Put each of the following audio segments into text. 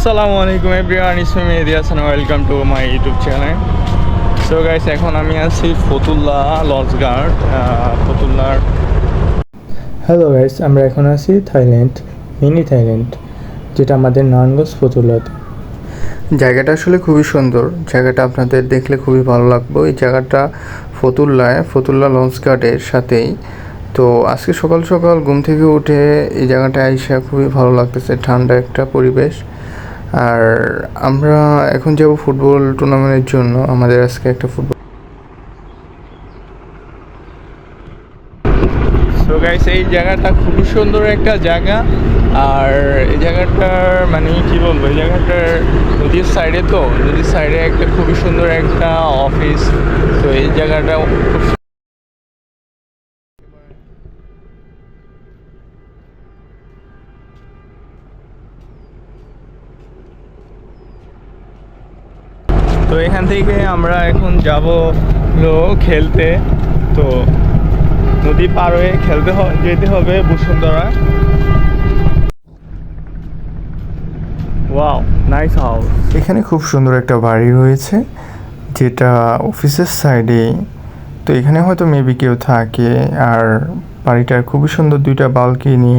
আসসালামু আলাইকুম everyone, it's me Mehedi Hasan, welcome to my YouTube channel. So guys, এখন আমি আছি ফতুল্লা লঞ্চঘাট, ফতুল্লার। হ্যালো গাইস, আমরা এখন আছি থাইল্যান্ড, মিনি থাইল্যান্ড, যেটা আমাদের নারায়ণগঞ্জ ফতুল্লাতে। জায়গাটা আসলে খুবই সুন্দর। জায়গাটা আপনাদের দেখলে খুবই ভালো লাগবে। এই জায়গাটা ফতুল্লা লঞ্চঘাটের সাথেই। তো আজকে সকাল সকাল ঘুম থেকে উঠে এই জায়গাটায় আইসা খুবই ভালো লাগতেছে, ঠান্ডা একটা পরিবেশ। আর আমরা এখন যাব ফুটবল টুর্নামেন্টের জন্য। আমাদের আজকে একটা ফুটবল। সো গাইস, এই জায়গাটা খুবই সুন্দর একটা জায়গা। আর এই জায়গাটার মানে কি বলবো, এই জায়গাটার নদীর সাইডে একটা খুবই সুন্দর একটা অফিস। তো এই জায়গাটা খুব তো এখান থেকে আমরা এখন যাব হলো খেলতে। তো নদী পার হয়ে যেতে হবে বসুন্ধরা। Wow, nice house. এখানে খুব সুন্দর একটা বাড়ি রয়েছে, যেটা অফিসের সাইডে। তো এখানে হয়তো মেবি কেউ থাকে। আর বাড়িটার খুবই সুন্দর দুইটা বালকনি।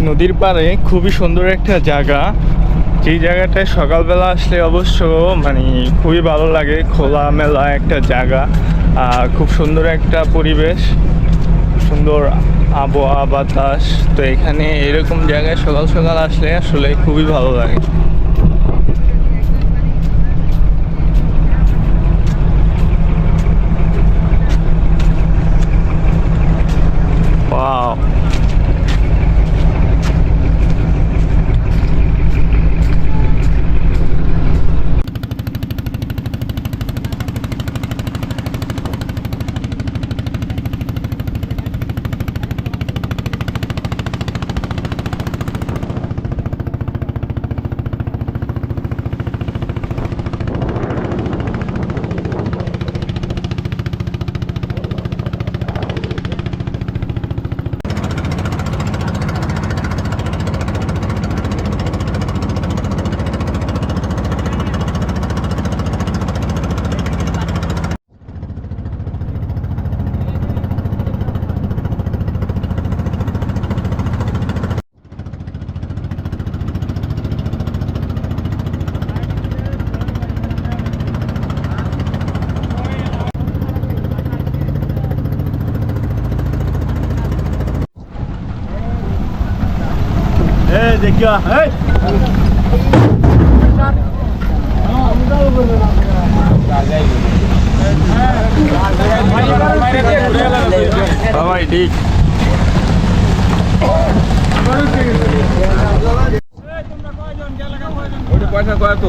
নদীর পাড়ে খুবই সুন্দর একটা জায়গা, যেই জায়গাটায় সকালবেলা আসলে অবশ্য মানে খুবই ভালো লাগে। খোলামেলা একটা জায়গা, খুব সুন্দর একটা পরিবেশ, সুন্দর আবহাওয়া বাতাস। তো এখানে এরকম জায়গায় সকাল সকাল আসলে আসলে খুবই ভালো লাগে। ওয়াও, দেখিয়া ভাই ঠিক। পয়সা কত?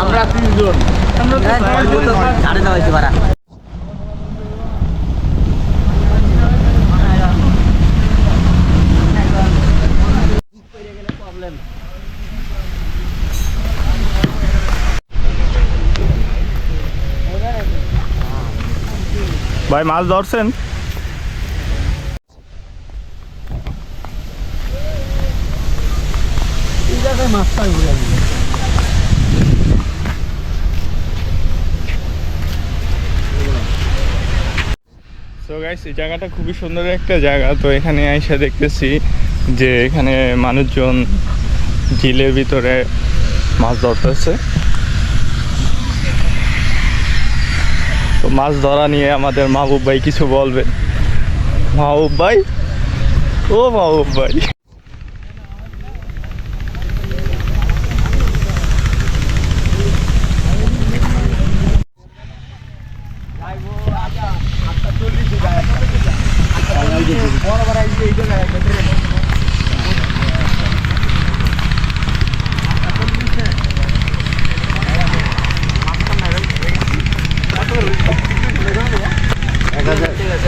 আমরা 3 জন। ভাই মাছ ধরছেন? সো গাইস, এই জায়গাটা খুবই সুন্দর একটা জায়গা। তো এখানে আইসা দেখতেছি যে এখানে মানুষজন ঝিলের ভিতরে মাছ ধরতেছে। তো মাছ ধরা নিয়ে আমাদের মাহবুব ভাই কিছু বলবে। মাহবুব ভাই, ও মাহবুব ভাই। হ্যাঁ,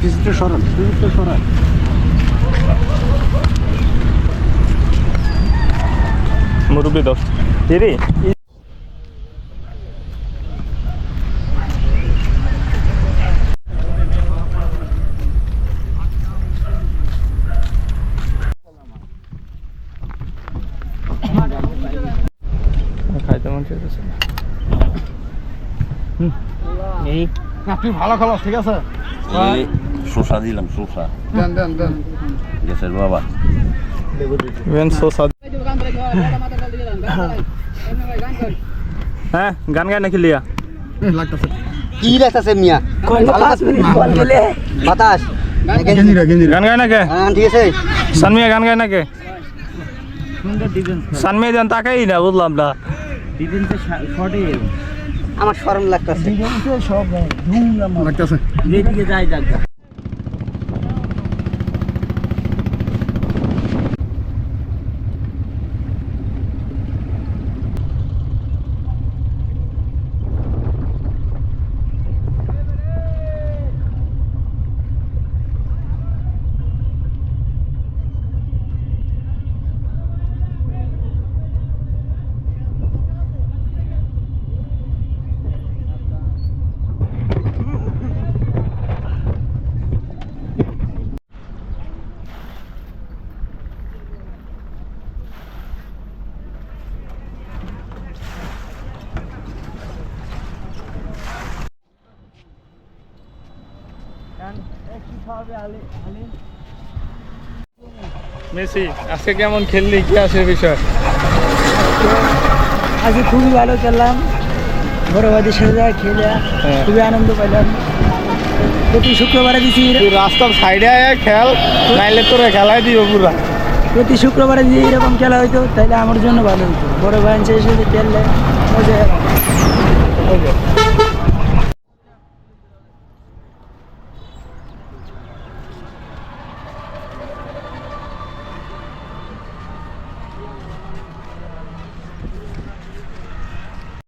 ফিজিটা সরান, ফিজিটা সরান। মুরব্বী দোষ দিদি খাইতে মন চাইতেছে না। তুই ভালো খালো, ঠিক আছে? শোষা দিলাম, শোষা গেছের বাবা। হ্যাঁ গান গায় নাকি লিয়া কি লাগতেছে মিয়া? বাতাস গান গায় নাকি ঠিক আছে। সানমিয়া গান গায় নাকি? সানমিয়া দেন তাকাই না, বুঝলাম না। আমার শরম লাগতেছে। সব লাগতেছে। যেদিকে যাই যাক মেসি আজকে কেমন খেললি, কি আসে বিষয়? আজকে খুবই ভালো খেললাম, বড় ভাইদের সাথে যা খেলে খুবই আনন্দ পাইলাম। প্রতি শুক্রবারে দিছি, তুই রাস্তার সাইডে আয় খেল, নাইলে তোরে খেলাই দিব পুরা। প্রতি শুক্রবারে যদি এরকম খেলা হইতো তাহলে আমার জন্য ভালো হতো। বড় ভাই সাথে খেললে মজা হবে।